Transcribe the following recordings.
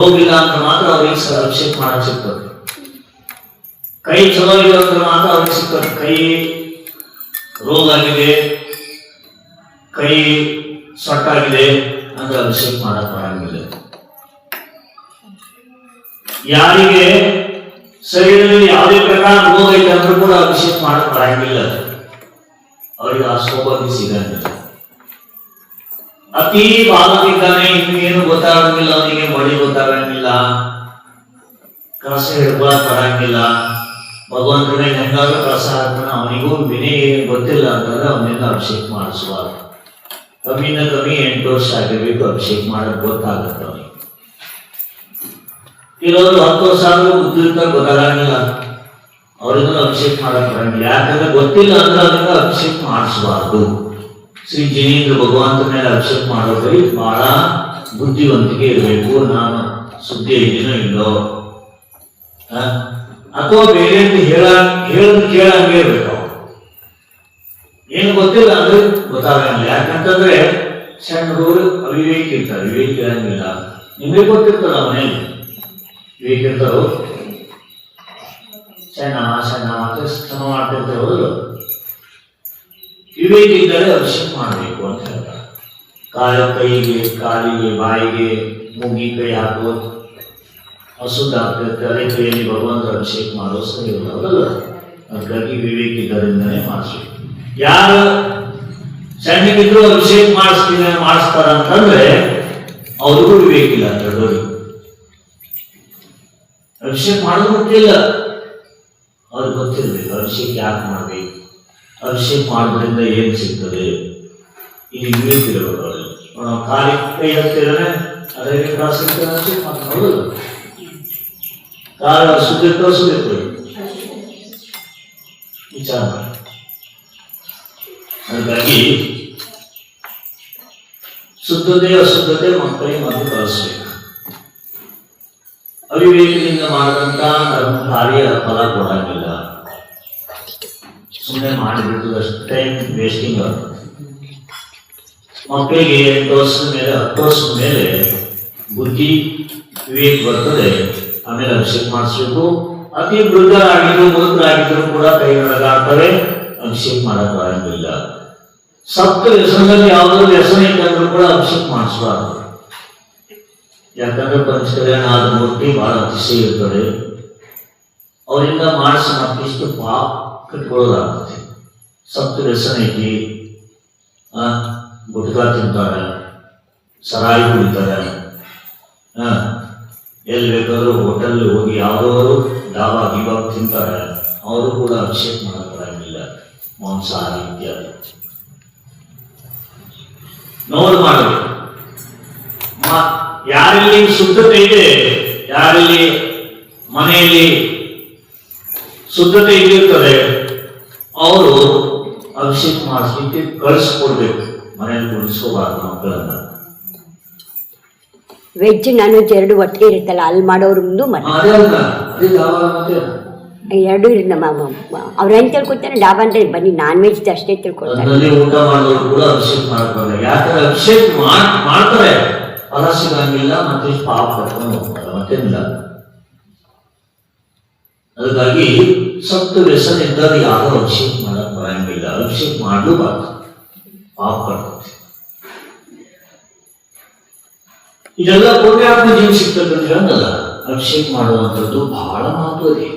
ಹೋಗಿಲ್ಲ ಅಂದ್ರೆ ಮಾತ್ರ ಅವ್ರಿಗೆ ಅಭಿಷೇಕ ಮಾಡಕ್ ಸಿಗ್ತದೆ. ಕೈ ಚಲೋ ಇಲ್ಲ ಅಂದ್ರೆ ಮಾತ್ರ ಅವ್ರಿಗೆ ಸಿಗ್ತದೆ. ಕೈ ರೋಗ ಆಗಿದೆ, ಕೈ ಸೊಟ್ಟಾಗಿದೆ ಅಂದ್ರೆ ಅಭಿಷೇಕ ಮಾಡಕ್ ಬರಂಗಿಲ್ಲ. ಯಾರಿಗೆ ಶರೀರದಲ್ಲಿ ಯಾವುದೇ ಪ್ರಕಾರ ರೋಗ ಐತೆ ಅಂದ್ರೂ ಕೂಡ ಅಭಿಷೇಕ ಮಾಡಕ್ ಬರಂಗಿಲ್ಲ. ಅವರಿಗೆ ಆ ಸೌಭಾಗ್ಯ ಸಿಗಂಗಿಲ್ಲ. ಅತಿ ಬಾಲಕಿದ್ದಾನೆ, ಇನ್ನೇನು ಗೊತ್ತಾಗಂಗಿಲ್ಲ, ಅವನಿಗೆ ಮಡಿ ಗೊತ್ತಾಗಂಗಿಲ್ಲ, ಕಳಸ ಹಿಡ್ಕೊಳಕ್ ಬರಂಗಿಲ್ಲ, ಭಗವಂತನ ಹೆಂಗಾದ್ರೂ ಕಳಸ ಹಾಕ್ತಾನೆ, ಅವನಿಗೂ ವಿನಯ ಏನು ಗೊತ್ತಿಲ್ಲ ಅಂತಂದ್ರೆ ಅವನಿಂದ ಅಭಿಷೇಕ ಮಾಡಿಸುವಾಗ ಕಮ್ಮಿಂದ ಕಮ್ಮಿ 8 ವರ್ಷ ಆಗಿರ್ಬೇಕು ಅಭಿಷೇಕ ಮಾಡಕ್ ಗೊತ್ತಾಗುತ್ತೆ ಅವನಿಗೆ. ಕೆಲವರು 10 ವರ್ಷ ಆದ್ರೂ ಬುದ್ಧಿರ್ತ ಗೊತ್ತಾಗಂಗಿಲ್ಲ, ಅವರಿಂದ ಅಭಿಷೇಕ ಮಾಡಕ್ ಬರಂಗಿಲ್ಲ. ಯಾಕಂದ್ರೆ ಗೊತ್ತಿಲ್ಲ ಅಂದ್ರೆ ಅದರಿಂದ ಅಭಿಷೇಕ ಮಾಡಿಸಬಾರ್ದು. ಶ್ರೀ ಜಿನೇಂದ್ರ ಭಗವಂತ ಮೇಲೆ ಅಭಿಷೇಕ ಮಾಡೋದ್ರಲ್ಲಿ ಬಹಳ ಬುದ್ಧಿವಂತಿಕೆ ಇರಬೇಕು. ನಾನು ಸುದ್ದಿ ಇದೀನೋ ಇಲ್ಲೋ ಅಥವಾ ಬೇರೆ ಹೇಳೋದು ಕೇಳಂಗೆ ಇರ್ಬೇಕು. ಏನು ಗೊತ್ತಿಲ್ಲ ಅಂದ್ರೆ ಗೊತ್ತಾಗಂಗಿಲ್ಲ. ಯಾಕಂತಂದ್ರೆ ಸಣ್ಣ ಹುಡುಗರು ಅವಿವೇಕ ಇರ್ತಾರೆ, ವಿವೇಕ ಇರಂಗಿಲ್ಲ. ನಿಮಗೆ ಗೊತ್ತಿರ್ತದ ಮನೇಲಿ ವಿವೇಕ ಇರ್ತಾರೋ, ಸಣ್ಣ ಅಂತ ಶ್ರಮ ಮಾಡ್ತಿರ್ತಾರೋ. ವಿವೇಕ ಇದ್ದರೆ ಅಭಿಷೇಕ ಮಾಡಬೇಕು ಅಂತ ಹೇಳ್ತಾರೆ. ಕೈಗೆ, ಕಾಲಿಗೆ, ಬಾಯಿಗೆ, ಮೂಗಿ ಕೈ ಹಾಕೋದು ಅಶುದ್ಧ ಆಗ್ತಿರುತ್ತೆ. ಅದೇ ಕೈಯಲ್ಲಿ ಭಗವಂತ ಅಭಿಷೇಕ ಮಾಡೋ ಸರಿ ಇರೋದಲ್ಲ. ಹಾಗಾಗಿ ವಿವೇಕ ಇದ್ದರಿಂದನೇ ಮಾಡಿಸ್ಬೇಕು. ಯಾರು ಸಣ್ಣಗಿದ್ರು ಅಭಿಷೇಕ ಮಾಡಿಸ್ತಾರಂತಂದ್ರೆ ಅವ್ರಿಗೂ ವಿವೇಕ ಇಲ್ಲ. ದೊಡ್ಡವರಿಗೆ ಅಭಿಷೇಕ ಮಾಡೋದು ಗೊತ್ತಿಲ್ಲ, ಅವ್ರಿಗೆ ಗೊತ್ತಿರ್ಬೇಕು ಅಭಿಷೇಕ ಯಾಕೆ ಮಾಡ್ಬೇಕು, ಅಭಿಷೇಕ ಮಾಡೋದ್ರಿಂದ ಏನ್ ಸಿಗ್ತದೆ, ಇದು ವಿವೇಕ ಇರಬೇಕು ಅವ್ರಿಗೆ. ನಾವು ಖಾಲಿ ಕೈ ಹತ್ತಿದ್ರೆ ಅದಕ್ಕೆ ಮಾತಾಡೋದು, ಕಾಲ ಸುದ್ದಿರ್ತವೆ ವಿಚಾರ ಮಾಡಿ. ಹಾಗಾಗಿ ಶುದ್ಧತೆ ಅಶುದ್ಧತೆ ಮಕ್ಕಳಿಗೆ ಮೊದಲು ಕಳಿಸ್ಬೇಕು. ಅವಿವೇಕದಿಂದ ಮಾಡಿದಂತ ಧರ್ಮ ಕಾರ್ಯ ಫಲ ಕೊಡಂಗಿಲ್ಲ. ಸುಮ್ಮನೆ ಮಾಡಿಬಿಟ್ಟು ಅಷ್ಟು ಟೈಮ್ ವೇಸ್ಟಿಂಗ್. ಮಕ್ಕಳಿಗೆ 8 ವರ್ಷದ ಮೇಲೆ 10 ವರ್ಷದ ಮೇಲೆ ಬುದ್ಧಿ ವಿವೇಕ ಬರ್ತದೆ, ಆಮೇಲೆ ಅಭಿಷೇಕ ಮಾಡಿಸ್ಬೇಕು. ಅತಿ ವೃದ್ಧರಾಗಿದ್ರು ಮುದುಕರಾಗಿದ್ರು ಕೂಡ ಕೈ ನಡಗಾಡ್ತವೆ, ಅಭಿಷೇಕ ಮಾಡಕ್ ಬರಂಗಿಲ್ಲ. ಸಪ್ತ ವ್ಯಸನದಲ್ಲಿ ಯಾವುದೋ ವ್ಯಸನ ಇದ್ದಂದ್ರೂ ಕೂಡ ಅಭಿಷೇಕ ಮಾಡಿಸಬಾರ್ದು. ಯಾಕಂದ್ರೆ ಪಂಚಕಲ್ಯಾಣ ಆದ ಮೂರ್ತಿ ಬಹಳ ಅತಿಶಯ ಇರ್ತದೆ, ಅವರಿಂದ ಮಾಡಿಸಿ ಮತ್ತಿಷ್ಟು ಪಾಪ ಕಟ್ಕೊಳ್ಳೋದಾಗ್ತದೆ. ಸಪ್ತ ವ್ಯಸನ ಐತಿ, ಗುಟ್ಕಾ ತಿಂತಾರೆ, ಸರಾಯಿ ಕುಡಿತಾರೆ, ಎಲ್ಲಿ ಬೇಕಾದ್ರೂ ಹೋಟೆಲ್ ಹೋಗಿ ಯಾವುದವರು ಡಾಬಾ ಗೀಬಾಬ್ ತಿಂತಾರೆ, ಅವರು ಕೂಡ ಅಭಿಷೇಕ ಮಾಡಕ್ ಬರಂಗಿಲ್ಲ. ಮಾಂಸಾಹಾರಿ ಇತ್ಯಾದಿ ನೋಡಿ ಮಾಡಬೇಕು. ಯಾರಲ್ಲಿ ಶುದ್ಧತೆ ಇದೆ, ಯಾರಲ್ಲಿ ಮನೆಯಲ್ಲಿ ಶುದ್ಧತೆ ಇಲ್ಲಿರ್ತದೆ, ಅವರು ಅಭಿಷೇಕ ಮಾಡಿಸ್ಲಿಕ್ಕೆ ಕಳಿಸ್ಕೊಡ್ಬೇಕು. ಮನೆಯಲ್ಲಿ ಕುಡಿಸ್ಕೋಬಾರ್ದು ಮಕ್ಕಳನ್ನ. ವೆಜ್ ನಾನ್ ವೆಜ್ 2 ಒಟ್ಟಿಗೆ ಇರುತ್ತಲ್ಲ, ಅಲ್ಲಿ ಮಾಡೋರು ಮುಂದೆ ಎರಡು ಅವ್ರ ಏನ್ ತಿಳ್ಕೊತಾರೆ, ಡಾಬಾ ಅಂದ್ರೆ ಬನ್ನಿ ನಾನ್ ವೆಜ್ ಅಷ್ಟೇ ತಿಳ್ಕೊತಾರೆ. ಊಟ ಮಾಡೋರು ಕೂಡ ಅಭಿಷೇಕ ಮಾಡ್ತಾರೆ. ಯಾಕಂದ್ರೆ ಅಭಿಷೇಕ ಮಾಡ್ತಾರೆ, ಫಲ ಸಿಗಂಗಿಲ್ಲ, ಮತ್ತೆ ಪಾಪ ಕಟ್ಕೊಂಡು ಹೋಗ್ತಾರೆ, ಮತ್ತೇನಿಲ್ಲ. ಅದಕ್ಕಾಗಿ ಸಪ್ತ ವ್ಯಸನ ಇದ್ದಾಗ ಯಾರು ಅಭಿಷೇಕ ಮಾಡಕ್ ಬರಂಗಿಲ್ಲ. ಅಭಿಷೇಕ ಮಾಡಲೂಬಾರ್ದು, ಪಾಪ ಕಟ್ಕೊಳ್ತೀವಿ. ಇದೆಲ್ಲ ಪುಣ್ಯಾತ್ಮ ಜೀವ ಸಿಗ್ತಕ್ಕಂಥ ಅನ್ನಲ್ಲ. ಅಭಿಷೇಕ ಮಾಡುವಂಥದ್ದು ಬಹಳ ಮಹತ್ವ ಇದೆ.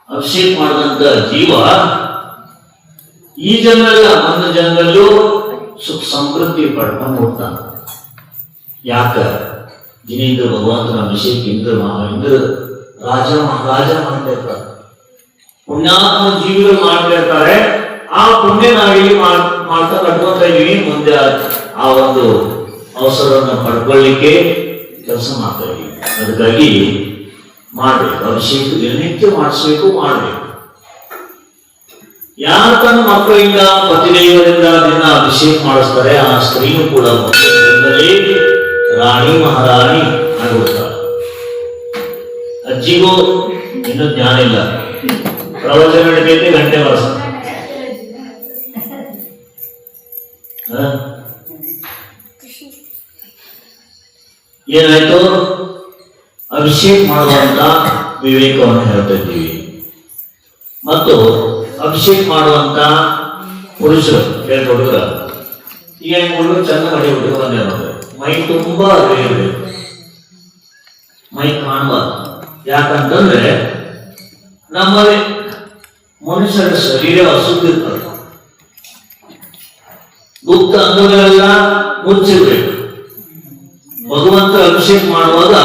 ಅಭಿಷೇಕ ಮಾಡಿದಂತ ಜೀವ ಈ ಜನ್ಮಲ್ಲ ಮುಂದಿನ ಜನ್ಮಲ್ಲೂ ಸುಖ ಸಮೃದ್ಧಿ ಪಡ್ಕೊಂಡು ಹೋಗ್ತಾನೆ. ಯಾಕ? ಜಿನೇಂದ್ರ ಭಗವಂತನ ಅಭಿಷೇಕ ಇಂದ್ರ ರಾಜ ಮಹಾರಾಜ ಮಾಡ್ತಾ ಇರ್ತಾರೆ, ಪುಣ್ಯಾತ್ಮ ಜೀವಿಗಳು ಮಾಡ್ತಾ ಇರ್ತಾರೆ. ಆ ಪುಣ್ಯ ನಾವಿಲ್ಲಿ ಮಾಡ್ತಾ ಕಟ್ಕೊತಾ ಇದೀವಿ. ಮುಂದೆ ಆ ಒಂದು ಅವಸರವನ್ನು ಪಡ್ಕೊಳ್ಳಿಕ್ಕೆ ಕೆಲಸ ಮಾಡ್ತಾ ಇದೀವಿ. ಅದಕ್ಕಾಗಿ ಮಾಡ್ಬೇಕು, ಅಭಿಷೇಕ ದಿನನಿತ್ಯ ಮಾಡಿಸ್ಬೇಕು, ಮಾಡ್ಬೇಕು. ಯಾರು ತನ್ನ ಮಕ್ಕಳಿಂದ ಪತಿದೇವರಿಂದ ದಿನ ಅಭಿಷೇಕ ಮಾಡಿಸ್ತಾರೆ, ಆ ಸ್ತ್ರೀಯೂ ಕೂಡ ರಾಣಿ ಮಹಾರಾಣಿ ಆಗಿಬಿಡ್ತಾರೆ. ಅಜ್ಜಿಗೂ ಇನ್ನೂ ಜ್ಞಾನ ಇಲ್ಲ, ಪ್ರವಚನ ನಡೀತೈತೆ, ಗಂಟೆ ವರ್ಷ ಏನಾಯ್ತು? ಅಭಿಷೇಕ ಮಾಡುವಂತ ವಿವೇಕವನ್ನು ಹೇಳ್ತಾ ಇದ್ದೀವಿ. ಮತ್ತು ಅಭಿಷೇಕ ಮಾಡುವಂತ ಪುರುಷರು ಹೇಳ್ಕೊಡುವ ಈಗ ಹುಡುಗರು ಚಂದ ಮಾಡಿ ಹುಡುಗ ಬಂದೇ ಮೈ ತುಂಬಾ ಇರಬೇಕು, ಮೈ ಕಾಣಬಾರ್ದು. ಯಾಕಂತಂದ್ರೆ ನಮ್ಮಲ್ಲಿ ಮನುಷ್ಯರ ಶರೀರ ಅಶುದ್ಧ ಇರ್ತದೆ, ಗುಪ್ತ ಅಂಗಗಳೆಲ್ಲ ಮುಚ್ಚಿರ್ಬೇಕು. ಭಗವಂತ ಅಭಿಷೇಕ ಮಾಡುವಾಗ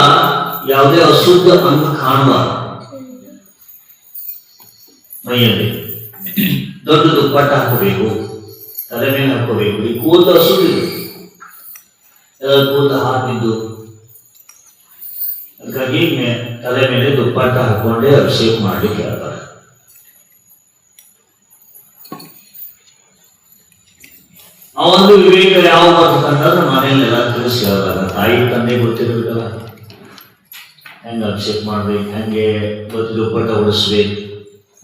ಯಾವುದೇ ಅಶುದ್ಧ ಅಂಗ ಕಾಣಬಾರ್ದು. ಮೈಯಲ್ಲಿ ದೊಡ್ಡ ದುಪ್ಪಟ್ಟ ಹಾಕಬೇಕು, ತಲೆ ಮೇಲೆ ಹಾಕೋಬೇಕು. ಈ ಕೂದಲು ಅಶುದ್ಧ ಕೂದಲು ಹಾಕಿದ್ದು, ಹಾಗಾಗಿ ತಲೆ ಮೇಲೆ ದುಪ್ಪಟ್ಟ ಹಾಕೊಂಡೇ ಅಭಿಷೇಕ ಮಾಡ್ಲಿಕ್ಕೆ ಹೇಳ್ತಾರೆ. ಆ ಒಂದು ವಿವೇಕ ಯಾವ ಬರ್ತಕ್ಕಂಥದ್ದು ಮನೆಯಲ್ಲೆಲ್ಲ ತಿಳಿಸಿ ಹೇಳ್ದಾಗ ತಾಯಿ ತಂದೆ ಗೊತ್ತಿರ್ಬೇಕಲ್ಲ, ಹೆಂಗೆ ಅಭಿಷೇಕ ಮಾಡ್ಬೇಕು, ಹೆಂಗೆ ಗೊತ್ತಿ ದುಪ್ಪಟ್ಟ ಉಡಿಸ್ಬೇಕು,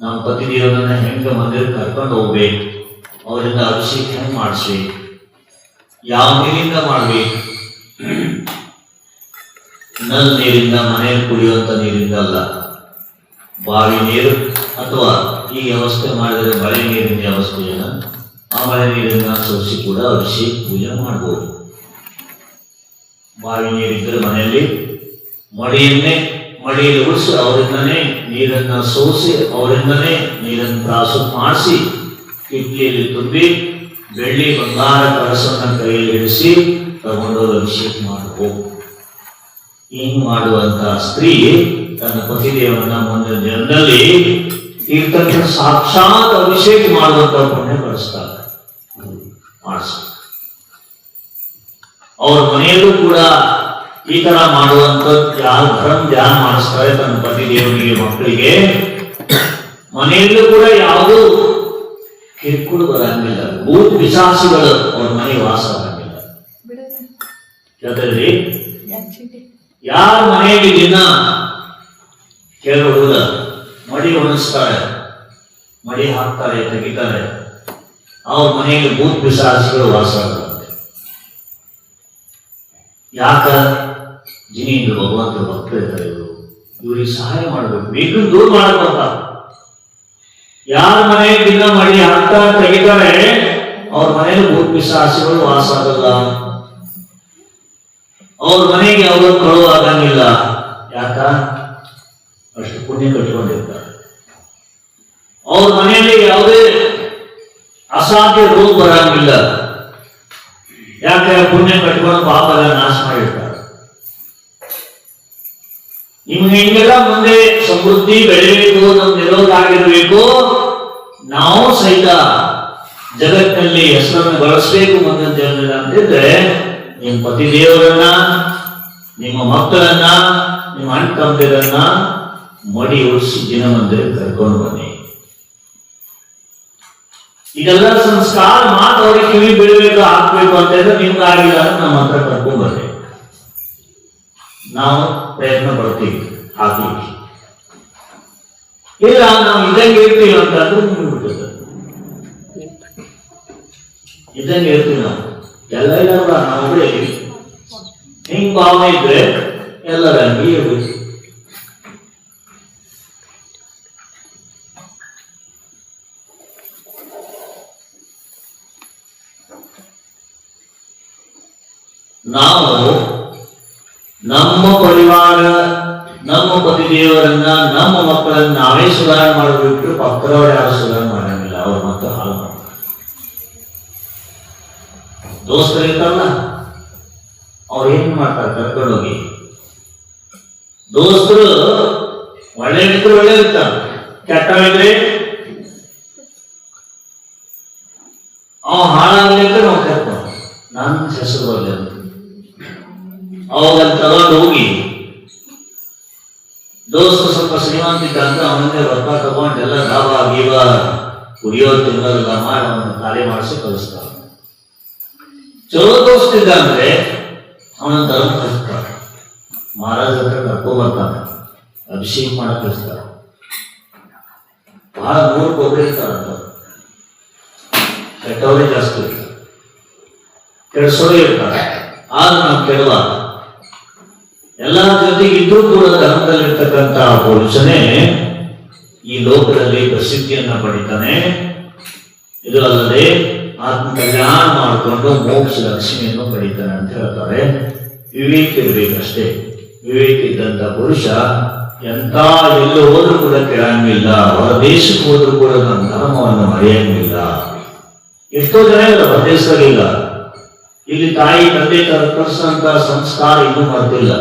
ನಮ್ಮ ಪತಿ ದೇವರನ್ನ ಹೆಂಗೆ ಮಂದಿರ ಕರ್ಕೊಂಡು ಹೋಗ್ಬೇಕು, ಅವರಿಂದ ಅಭಿಷೇಕ ಹೆಂಗೆ ಮಾಡಿಸ್ಬೇಕು, ಯಾವ ನೀರಿಂದ ಮಾಡ್ಬೇಕು. ನಲ್ ನೀರಿಂದ, ಮನೆಯಲ್ಲಿ ಕುಡಿಯುವಂತ ನೀರಿಂದ ಅಲ್ಲ, ಬಾವಿ ನೀರು ಅಥವಾ ಈ ವ್ಯವಸ್ಥೆ ಮಾಡಿದರೆ ಮಳೆ ನೀರಿನ ವ್ಯವಸ್ಥೆಯನ್ನ ಆ ಮಳೆ ನೀರನ್ನ ಸೋಸಿ ಕೂಡ ಅಭಿಷೇಕ ಪೂಜೆ ಮಾಡ್ಬೋದು. ಬಾವಿ ನೀರಿದ್ದರೆ ಮನೆಯಲ್ಲಿ ಮಡಿಯಲ್ಲಿ ಉಳಿಸಿ ಅವರಿಂದನೇ ನೀರನ್ನ ಸೋಸಿ ಅವರಿಂದನೇ ನೀರನ್ನು ತ್ರಾಸು ಮಾಡಿಸಿ ಕಿಟ್ಲಿಯಲ್ಲಿ ತುಂಬಿ ಬೆಳ್ಳಿ ಬಂಗಾರ ಕಳಸನ್ನ ಕೈಯಲ್ಲಿ ಇಳಿಸಿ ತಗೊಂಡೋರು ಅಭಿಷೇಕ ಮಾಡಬಹುದು. ಹಿಂಗ್ ಮಾಡುವಂತ ಸ್ತ್ರೀ ತನ್ನ ಪತಿದೇವರನ್ನ ಮುಂದಿನ ಜನರಲ್ಲಿ ತೀರ್ಥಕ್ಕೆ ಸಾಕ್ಷಾತ್ ಅಭಿಷೇಕ ಮಾಡುವಂತ ಪುಣ್ಯ ಕಳಿಸ್ತಾರೆ, ಮಾಡಿಸ್ತಾರೆ. ಅವ್ರ ಮನೆಯಲ್ಲೂ ಕೂಡ ಈ ತರ ಮಾಡುವಂತ ಧ್ಯಾನ ಮಾಡಿಸ್ತಾರೆ ತನ್ನ ಪತಿ ದೇವರಿಗೆ, ಮಕ್ಕಳಿಗೆ. ಮನೆಯಲ್ಲೂ ಕೂಡ ಯಾವುದು ಕಿರುಕುಳ ಬರಂಗಿಲ್ಲ, ಭೂತ ಪಿಶಾಚಿಗಳು ಅವ್ರ ಮನೆ ವಾಸ ಆಗಂಗಿಲ್ಲ. ಯಾಕಂದ್ರೆ ಯಾರ ಮನೆಯಲ್ಲಿ ದಿನ ಕೆಲವರು ಮಡಿ ಒಣಗಿಸ್ತಾರೆ, ಮಡಿ ಹಾಕ್ತಾರೆ, ತೆಗಿತಾರೆ, ಅವ್ರ ಮನೆಯಲ್ಲಿ ಭೂತ ಪಿಶಾಚಿಗಳು ವಾಸ ಆಗುತ್ತೆ. ಯಾಕ ಜಿನಿಯಿಂದ ಭಗವಂತ ಭಕ್ತರು ಇರ್ತಾರೆ, ಇವ್ರಿಗೆ ಸಹಾಯ ಮಾಡ್ಬೇಕು, ಬೇಕನ್ನು ದೂರ ಮಾಡ್ಬೇಕ. ಯಾರ ಮನೆಯಲ್ಲಿ ದಿನ ಮಡಿ ಹಾಕ್ತಾರೆ, ತೆಗಿತಾರೆ, ಅವ್ರ ಮನೆಯಲ್ಲಿ ಭೂತ ಪಿಶಾಚಿಗಳು ವಾಸ ಆಗಲ್ಲ, ಅವ್ರ ಮನೆಗೆ ಅವರು ಕಳು ಆಗಂಗಿಲ್ಲ. ಯಾಕ? ಅಷ್ಟು ಪುಣ್ಯ ಕಟ್ಟಿಕೊಂಡಿರ್ತಾರೆ. ಅವ್ರ ಮನೆಯಲ್ಲಿ ಯಾವುದೇ ಅಸಾಧ್ಯ ರೋಗ ಬರಂಗಿಲ್ಲ. ಯಾಕೆ? ಪುಣ್ಯ ಕಟ್ಟಿಕೊಂಡು ಪಾಪ ಎಲ್ಲ ನಾಶ ಮಾಡಿರ್ತಾರೆ. ನಿಮ್ಗೆ ಹಿಂಗೆಲ್ಲ ಮುಂದೆ ಸಮೃದ್ಧಿ ಬೆಳೆಯಬೇಕು, ನಮ್ ನಿರೋಧಾಗಿರ್ಬೇಕು, ನಾವು ಸಹಿತ ಜಗತ್ತಿನಲ್ಲಿ ಹೆಸರನ್ನು ಬಳಸಬೇಕು ಮುಂದಿನ ಜನರಲ್ಲಿ ಅಂತಿದ್ರೆ ನಿಮ್ಮ ಪತಿ ದೇವರನ್ನ, ನಿಮ್ಮ ಮಕ್ಕಳನ್ನ, ನಿಮ್ಮ ಅಣ್ಣ ತಮ್ಮದಿರನ್ನ ಮಡಿ ಉಳಿಸಿ ದಿನ ಮಂದಿರ ಕರ್ಕೊಂಡು ಬನ್ನಿ. ಇದೆಲ್ಲ ಸಂಸ್ಕಾರ ಮಾತು ಅವ್ರಿಗೆ ಕಿವಿ ಬಿಡಬೇಕು, ಹಾಕ್ಬೇಕು ಅಂತ ಹೇಳಿದ್ರೆ ನಿಮ್ಗೆ ಆಗಿಲ್ಲ ಅಂದ್ರೆ ನಮ್ಮ ಹತ್ರ ಕರ್ಕೊಂಡ್ ಬರ್ರಿ, ನಾವು ಪ್ರಯತ್ನ ಪಡ್ತೀವಿ ಹಾಕ್ಲಿಕ್ಕೆ. ಇಲ್ಲ ನಾವು ಇದ್ದಂಗೆ ಇರ್ತೀವಿ ಅಂತಂದ್ರೆ ನಿಮ್ಗೆ ಬಿಡ್ತದೆ. ಇದ್ದಂಗೆ ಇರ್ತೀವಿ ನಾವು, ಎಲ್ಲ ಇಲ್ಲ ನಾವು ಹಿಂಗ್ ಭಾವನೆ ಇದ್ರೆ ಎಲ್ಲರ ಹಂಗೆ ಇರ್ಬೇಕು. ನಾವು ನಮ್ಮ ಪರಿವಾರ, ನಮ್ಮ ಪತಿ ದೇವರನ್ನ, ನಮ್ಮ ಮಕ್ಕಳನ್ನ ನಾವೇ ಸುಧಾರಣೆ ಮಾಡಬೇಕು, ಪಕ್ಕದವ್ರು ಯಾರು ಸುಧಾರಣೆ ಮಾಡಂಗಿಲ್ಲ, ಅವ್ರ ಮಕ್ಕಳು ಹಾಳು ಮಾಡ್ತಾರೆ. ದೋಸ್ತರು ಇರ್ತಾರಲ್ಲ, ಅವ್ರು ಏನ್ ಮಾಡ್ತಾರೆ, ಕರ್ಕೊಂಡೋಗಿ ದೋಸ್ತರು ಒಳ್ಳೆ ಮಿತ್ರರು ಒಳ್ಳೆ ಇರ್ತಾರೆ, ಕೆಟ್ಟವಿದ್ರೆ ಅವ ಹಾಳಾಗ್ಲಿಕ್ಕೆ ನಾವು ಕರ್ಕೊಂಡು ನನ್ನ ಹೆಸರು ಬರಲಿ ಅಂತ ಅವಾಗ ತಗೊಂಡು ಹೋಗಿ, ದೋಸ್ತ ಸ್ವಲ್ಪ ಶ್ರೀಮಂತ ಅಂತ ಅವನಿಗೆ ರೊಕ್ಕ ತಗೊಂಡು ಎಲ್ಲ ಲಾಭ ಗೀವ ಕುಡಿಯೋ ತಿನ್ನೋದೆಲ್ಲ ಮಾಡಿ ಅವನ ಕಾರ್ಯ ಮಾಡಿಸಿ ಕಳಿಸ್ತಾರೆ. ಚಲೋ ದೋಸ್ತ ಇದ್ದ ಅಂದ್ರೆ ಅವನ ಧರ್ಮ ಕಳಿಸ್ತಾರೆ, ಮಹಾರಾಜ ಹತ್ರ ಕರ್ಕೊ ಬರ್ತಾನೆ, ಅಭಿಷೇಕ ಮಾಡಕ್ ಕಳಿಸ್ತಾರೆ. ಬಹಳ ಮೂರು ಕೊಬ್ಬರಿ ಇರ್ತಾರಂತ, ಕೆಟ್ಟವರೇ ಜಾಸ್ತಿ ಇರ್ತಾರೆ, ಕೆಡಿಸೋರೇ ಇರ್ತಾರೆ. ಆದ್ರೆ ನಾವು ಕೆಡಬಾರ್ದು. ಎಲ್ಲ ಜೊತೆಗಿದ್ರೂ ಕೂಡ ಧರ್ಮದಲ್ಲಿರ್ತಕ್ಕಂಥ ಪುರುಷನೇ ಈ ಲೋಕದಲ್ಲಿ ಪ್ರಸಿದ್ಧಿಯನ್ನ ಪಡಿತಾನೆ. ಇದು ಅಲ್ಲದೆ ಆತ್ಮ ಕಲ್ಯಾಣ ಮಾಡಿಕೊಂಡು ಮೋಕ್ಷ ಲಕ್ಷ್ಮಿಯನ್ನು ಪಡಿತಾನೆ ಅಂತ ಹೇಳ್ತಾರೆ. ವಿವೇಕ ಇರ್ಬೇಕಷ್ಟೇ. ವಿವೇಕ ಇದ್ದಂತ ಪುರುಷ ಎಂತ ಎಲ್ಲೋ ಹೋದ್ರೂ ಕೂಡ ಕೇಳಂಗಿಲ್ಲ, ಹೊರ ದೇಶಕ್ಕೆ ಹೋದ್ರೂ ಕೂಡ ನನ್ನ ಧರ್ಮವನ್ನು ಮರೆಯಂಗಿಲ್ಲ. ಎಷ್ಟೋ ಜನ ಇಲ್ಲ ಹೊರದೇಶದಲ್ಲಿಲ್ಲ, ಇಲ್ಲಿ ತಾಯಿ ತಂದೆ ಕಲಿಸಿದಂತ ಸಂಸ್ಕಾರ ಇನ್ನೂ ಮರೆತಿಲ್ಲ.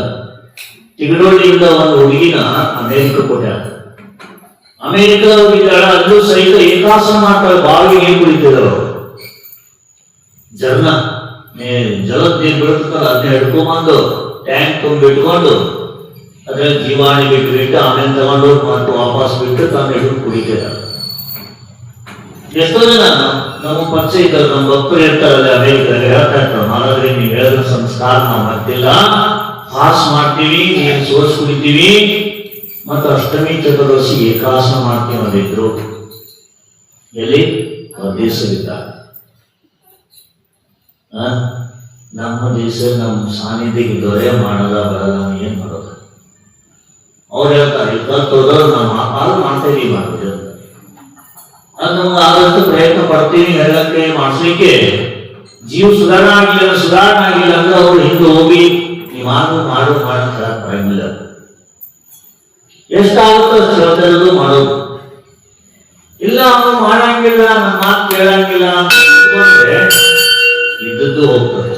ತಿಗಡೋಳಿಯಿಂದ ಒಂದು ಹುಡುಗಿನ ಅಮೆರಿಕ ಕೊಟ್ಟ. ಅಮೆರಿಕ ಹೋಗಿದ್ದಾಳ, ಅಲ್ಲೂ ಸಹಿತ ಏಕಾಸನ ಮಾಡ್ತಾಳೆ, ಬಾವಿಗೆ ನೀರು ಕುಡಿತಿದ್ರು. ಜಲದ ನೀರು ಬೀಳ್ತಲ್ಲ, ಅದನ್ನ ಹಿಡ್ಕೊಂಬಂದು ಟ್ಯಾಂಕ್ ತುಂಬಿಟ್ಕೊಂಡು ಅದ್ರಲ್ಲಿ ಜೀವಾಣಿ ಬಿಟ್ಟು ಆಮೇಲೆ ತಗೊಂಡು ಮತ್ತು ವಾಪಸ್ ಬಿಟ್ಟು ತಾನು ಹಿಡಿದು ಕುಡಿತಿದ್ದಾರೆ. ಎಷ್ಟೋ ಜನ ನಮ್ಮ ಪರಿಚಯ ಇದ್ದಾರೆ, ನಮ್ಮ ಭಕ್ತರು ಇರ್ತಾರಲ್ಲ ಅಮೆರಿಕದಲ್ಲಿ ಹೇಳ್ತಾ ಇರ್ತಾರೆ, ಮಹಾರಾಜರೇ ನೀವು ಹೇಳಿದ ಸಂಸ್ಕಾರ ನಾವು ಮಾಡ್ತಿಲ್ಲ, ಪಾಸ್ ಮಾಡ್ತೀವಿ, ನೀರು ಸೋಸ್ ಕುಡಿತೀವಿ, ಮತ್ತು ಅಷ್ಟಮಿ ಚತುರ್ದಶಿ ಏಕಾಸನ ಮಾಡ್ತೀವಿ ಅಂದಿದ್ರು. ಎಲ್ಲಿ ದೇಶವಿದ್ದಾರೆ. ನಮ್ಮ ದೇಶ ನಮ್ಮ ಸಾನ್ನಿಧ್ಯಕ್ಕೆ ದೊರೆ ಮಾಡಲ್ಲ ಬರಲ್ಲ, ಏನ್ ಮಾಡೋದು? ಅವ್ರು ಹೇಳ್ತಾರೆ ಕಲ್ತೋದವ್ರು ನಾವು ಹಾಲು ಮಾಡ್ತಾ ಇದೀವಿ ಮಾಡಿದ್ರು. ಅದು ನಮ್ಗೆ ಆದಷ್ಟು ಪ್ರಯತ್ನ ಪಡ್ತೀವಿ ಹೇಳಕ್ಕೆ ಮಾಡಿಸ್ಲಿಕ್ಕೆ. ಜೀವ ಸುಧಾರಣೆ ಆಗಿಲ್ಲ ಅಂದ್ರೆ ಅವ್ರು ಹಿಂದೆ ಹೋಗಿ ನೀವು ಮಾಡು ಅಂತ ಬರಂಗಿಲ್ಲ. ಎಷ್ಟಾಗುತ್ತೋ ಅಷ್ಟು ಹೇಳ್ತಾ ಮಾಡೋದು. ಇಲ್ಲ ಅವನು ಮಾಡಂಗಿಲ್ಲ, ನನ್ನ ಮಾತು ಕೇಳಂಗಿಲ್ಲ ಅಂದ್ರೆ ಇದ್ದದ್ದು ಹೋಗ್ತದೆ.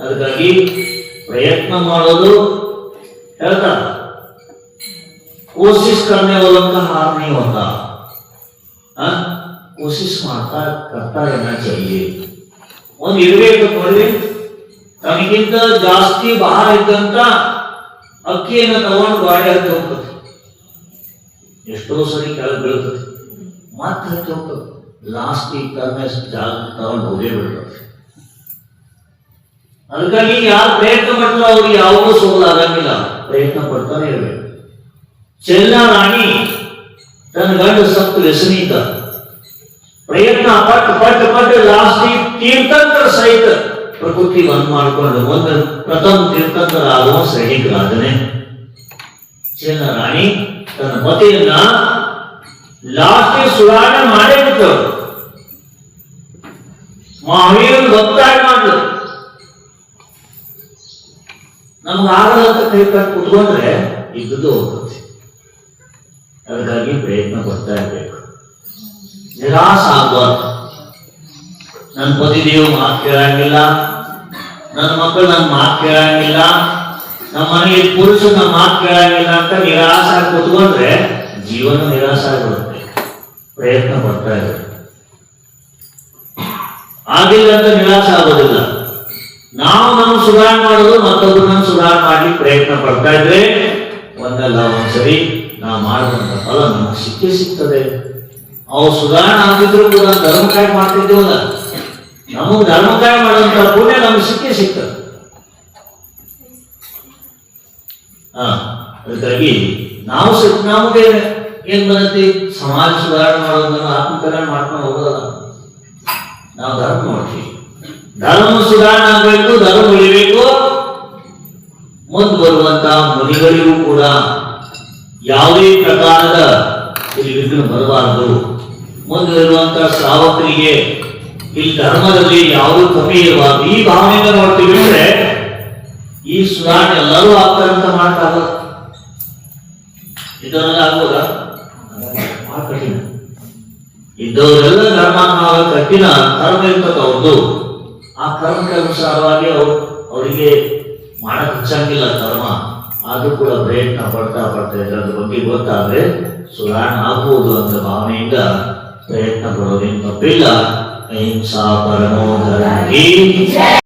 ಅದಕ್ಕಾಗಿ ಪ್ರಯತ್ನ ಮಾಡೋದು ಹೇಳ್ತಾರ. कोशिश करने वालों का हार नहीं होता, कोशिश करता रहना चाहिए. ಒಂದು ಇರಬೇಕು ನೋಡಿ, ತನಗಿಂತ ಜಾಸ್ತಿ ಭಾರ ಇದ್ದಂತ ಅಕ್ಕಿಯನ್ನು ತಗೊಂಡು ಗಾಡಿ ಹತ್ತಿ ಹೋಗ್ತದೆ. ಎಷ್ಟೋ ಸರಿ ಕೆಳಗೆ ಬೀಳ್ತದೆ, ಮತ್ತೆ ಹತ್ತಿ ಹೋಗ್ತದೆ. ಲಾಸ್ಟ್ ಈ ಕರ್ಮ ಜಾಗ ತಗೊಂಡು ಹೋಗೇ ಬಿಡ್ತದೆ. ಅದಕ್ಕಾಗಿ ಯಾರು ಪ್ರಯತ್ನ ಮಾಡ್ತಾರೋ ಅವ್ರಿಗೆ ಯಾವುದೂ ಸೋಲಾಗಂಗಿಲ್ಲ. ಪ್ರಯತ್ನ ಪಡ್ತಾನೆ ಇರಬೇಕು. ಚೆನ್ನ ರಾಣಿ ತನ್ನ ಗಂಡ ಸತ್ತು ವ್ಯಸನಿದ್ದ. ಪ್ರಯತ್ನ ಪಟ್ಟು ಲಾಸ್ಟ್ ತೀರ್ಥಂಕರ ಸಹಿತ ಪ್ರಕೃತಿ ಬಂದ್ ಮಾಡಿಕೊಂಡು ಒಂದು ಪ್ರಥಮ ತೀರ್ಥಂಕರ ಆಗುವ ಸೈನಿಕರಾದನೆ. ಚೆನ್ನ ರಾಣಿ ತನ್ನ ಪತಿಯನ್ನ ಲಾಸ್ಟ್ ಸುಧಾರಣೆ ಮಾಡೇ ಬಿಟ್ಟರು. ಮಹಾವೀರನ ಭಕ್ತಾಗಿ ಮಾಡಿದ್ರು. ನಮ್ಗೆ ಆಗದಂತ ಕೈ ಕಟ್ಟು ಕುತ್ಕೊಂಡ್ರೆ ಇದ್ದದ್ದು ಹೋಗ್ತದೆ. ಅದಕ್ಕಾಗಿ ಪ್ರಯತ್ನ ಪಡ್ತಾ ಇರ್ಬೇಕು. ನಿರಾಶ ಆಗಬಾರ್ದು. ನನ್ನ ಪತಿದೇವ್ ಮಾತು ಕೇಳಂಗಿಲ್ಲ, ನನ್ನ ಮಕ್ಕಳು ನನ್ನ ಮಾತು ಕೇಳಂಗಿಲ್ಲ, ನಮ್ಮ ಮನೆಗೆ ಪುರುಷ ನಮ್ಮ ಮಾತು ಕೇಳಂಗಿಲ್ಲ ಅಂತ ನಿರಾಶ ಆಗಿ ಕುತ್ಕೊಂಡ್ರೆ ಜೀವನ ನಿರಾಶ ಆಗಿಬಿಡುತ್ತೆ. ಪ್ರಯತ್ನ ಪಡ್ತಾ ಇರ್ಬೇಕು. ಆಗಿಲ್ಲ ಅಂತ ನಿರಾಶ ಆಗೋದಿಲ್ಲ. ನಾವು ನಮ್ಮ ಸುಧಾರಣೆ ಮಾಡೋದು, ಮತ್ತೊಬ್ಬರನ್ನ ಸುಧಾರಣೆ ಮಾಡ್ಲಿಕ್ಕೆ ಪ್ರಯತ್ನ ಪಡ್ತಾ ಇದ್ರೆ ಒಂದಲ್ಲ ಒಂದ್ಸರಿ ನಾವು ಮಾಡುವಂತ ಫಲ ನಮಗೆ ಸಿಗ್ತದೆ. ಅವು ಸುಧಾರಣೆ ಆಗಿದ್ರು ಕೂಡ ಧರ್ಮಕಾಯ ಮಾಡ್ತಿದ್ದೇವಲ್ಲ, ನಮಗೆ ಧರ್ಮಕಾಯ ಮಾಡುವಂತ ಪುಣ್ಯ ನಮಗೆ ಸಿಗ್ತದೆ. ಅದಕ್ಕಾಗಿ ನಮಗೆ ಏನ್ ಬರುತ್ತೆ, ಸಮಾಜ ಸುಧಾರಣೆ ಮಾಡೋದನ್ನ ಆತ್ಮಕಲ್ಯಾಣ ಮಾಡ್ಕೊಂಡು ಹೋಗೋದಲ್ಲ. ನಾವು ಧರ್ಮ ಮಾಡ್ತೀವಿ, ಧರ್ಮ ಸುಧಾರಣೆ ಆಗಬೇಕು, ಧರ್ಮ ಉಳಿಬೇಕು. ಮುಂದೆ ಬರುವಂತ ಮುನಿಗಳಿಗೂ ಕೂಡ ಯಾವುದೇ ಪ್ರಕಾರದ ಇಲ್ಲಿ ವಿಘ್ನ ಬರಬಾರದು. ಮುಂದಿರುವಂತಹ ಶ್ರಾವಕರಿಗೆ ಇಲ್ಲಿ ಧರ್ಮದಲ್ಲಿ ಯಾವುದೂ ಕಮ್ಮಿ ಇರಬಾರದು. ಈ ಭಾವನೆಯಿಂದ ನೋಡ್ತೀವಿ ಅಂದ್ರೆ ಈ ಸುಧಾರಣೆ ಎಲ್ಲರೂ ಆಗ್ತಾರಂತ ಮಾಡ್ತಾಗಲ್ಲ. ಇದನ್ನೆಲ್ಲ ಆಗ್ಬೋದ? ಕಠಿಣ. ಇದ್ದವರೆಲ್ಲ ಧರ್ಮಾತ್ಮ ಕಠಿಣ ಕರ್ಮ ಇರ್ತದೆ ಅವ್ರದ್ದು. ಆ ಕರ್ಮಕ್ಕೆ ಅನುಸಾರವಾಗಿ ಅವರಿಗೆ ಮಾಡಕ್ ಇಚ್ಛಂಗಿಲ್ಲ ಕರ್ಮ. ಆದ್ರೂ ಕೂಡ ಪ್ರಯತ್ನ ಪಡ್ತಾ ಇದ್ದಾರೆ. ಅದ್ರ ಬಗ್ಗೆ ಗೊತ್ತಾದ್ರೆ ಸುಧಾರಣೆ ಆಗ್ಬೋದು ಅಂತ ಭಾವನೆಯಿಂದ ಪ್ರಯತ್ನ ಪಡೋದೇನು ತಪ್ಪಿಲ್ಲ. ಅಹಿಂಸಾ ಪರಮೋ ಧರ್ಮ.